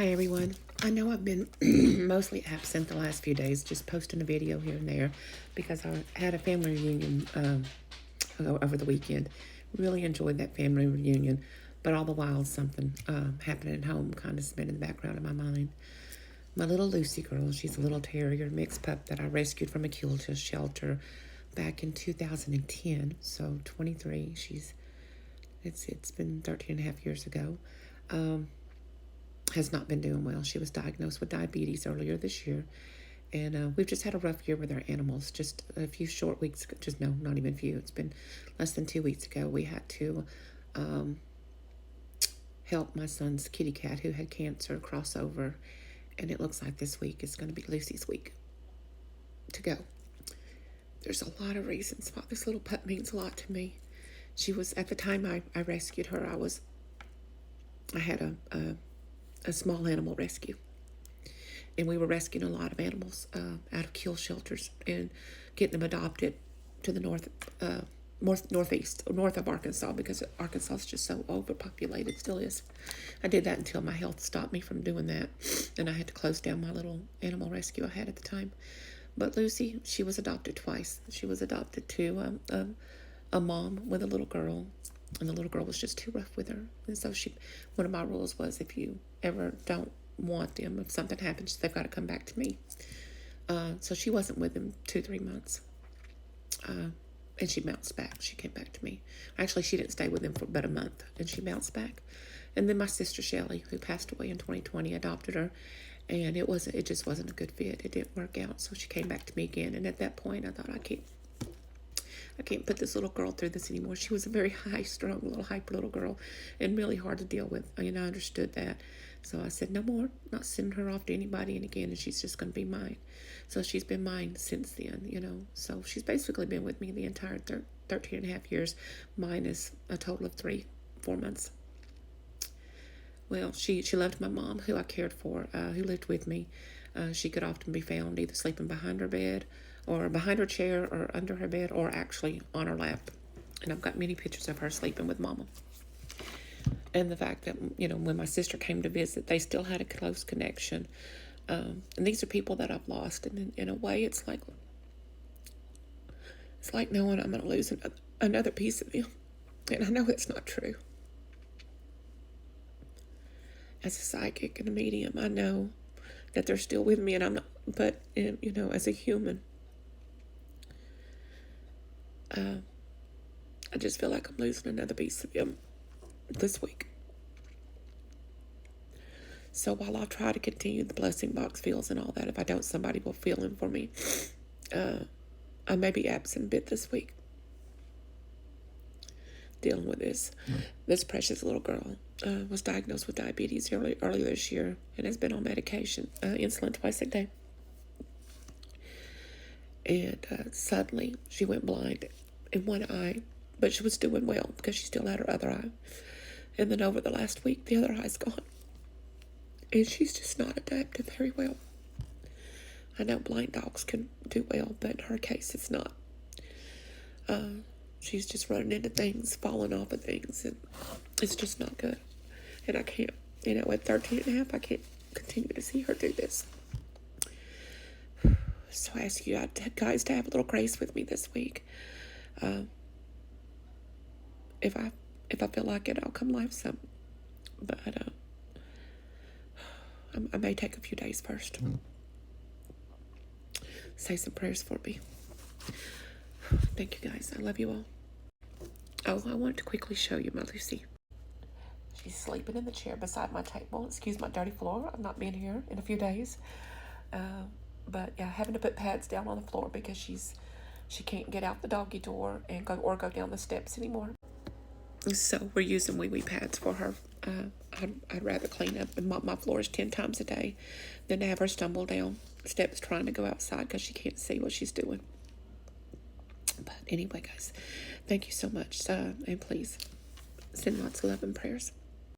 Hi everyone. I know I've been mostly absent the last few days, just posting a video here and there because I had a family reunion over the weekend. Really enjoyed that family reunion, but all the while something happening at home kind of been in the background of my mind. My little Lucy girl, she's a little terrier mixed pup that I rescued from a kill shelter back in 2010, so 23. It's been 13 and a half years ago. Has not been doing well. She was diagnosed with diabetes earlier this year, and we've just had a rough year with our animals. Just a few short weeks, just no, not even a few. It's been less than 2 weeks ago. We had to help my son's kitty cat who had cancer cross over, and it looks like this week is going to be Lucy's week to go. There's a lot of reasons why this little pup means a lot to me. She was, at the time I rescued her, I had a small animal rescue, and we were rescuing a lot of animals out of kill shelters and getting them adopted to the north of Arkansas, because Arkansas is just so overpopulated, still is. I did that until my health stopped me from doing that, and I had to close down my little animal rescue I had at the time. But Lucy, she was adopted twice. She was adopted to a mom with a little girl, and the little girl was just too rough with her. And so one of my rules was, if you ever don't want them, if something happens, they've got to come back to me. So she wasn't with him 2-3 months. And she bounced back. She came back to me. Actually, she didn't stay with him for about a month, and she bounced back. And then my sister Shelly, who passed away in 2020, adopted her, and it just wasn't a good fit. It didn't work out. So she came back to me again, and at that point, I thought, I can't put this little girl through this anymore. She was a very high-strung, hyper little girl, and really hard to deal with. I understood that. So I said, no more, not sending her off to anybody and again, and she's just going to be mine. So she's been mine since then, So she's basically been with me the entire 13 and a half years, minus a total of 3-4 months. Well, she loved my mom, who I cared for, who lived with me. She could often be found either sleeping behind her bed, or behind her chair, or under her bed, or actually on her lap. And I've got many pictures of her sleeping with Mama. And the fact that, when my sister came to visit, they still had a close connection. And these are people that I've lost. And in a way, it's like knowing I'm going to lose another piece of them. And I know it's not true. As a psychic and a medium, I know that they're still with me, and I'm not, but, as a human, I just feel like I'm losing another piece of them this week. So while I'll try to continue the blessing box feels and all that, if I don't, somebody will fill in for me. I may be absent a bit this week, dealing with this. This precious little girl was diagnosed with diabetes earlier this year, and has been on medication, insulin twice a day. And suddenly she went blind in one eye, but she was doing well because she still had her other eye. And then over the last week, the other eye's gone. And she's just not adapted very well. I know blind dogs can do well, but in her case, it's not. She's just running into things, falling off of things, and it's just not good. And I can't, at 13 and a half, I can't continue to see her do this. So I ask you guys to have a little grace with me this week. If I feel like it, I'll come live some. But I may take a few days first. Say some prayers for me. Thank you guys. I love you all. Oh, I want to quickly show you my Lucy. She's sleeping in the chair beside my table. Excuse my dirty floor. I'm not being here in a few days. But yeah, having to put pads down on the floor because she can't get out the doggy door and go down the steps anymore. So we're using wee pads for her. I'd rather clean up and mop my floors 10 times a day than to have her stumble down steps trying to go outside because she can't see what she's doing. But anyway, guys, thank you so much. And please send lots of love and prayers.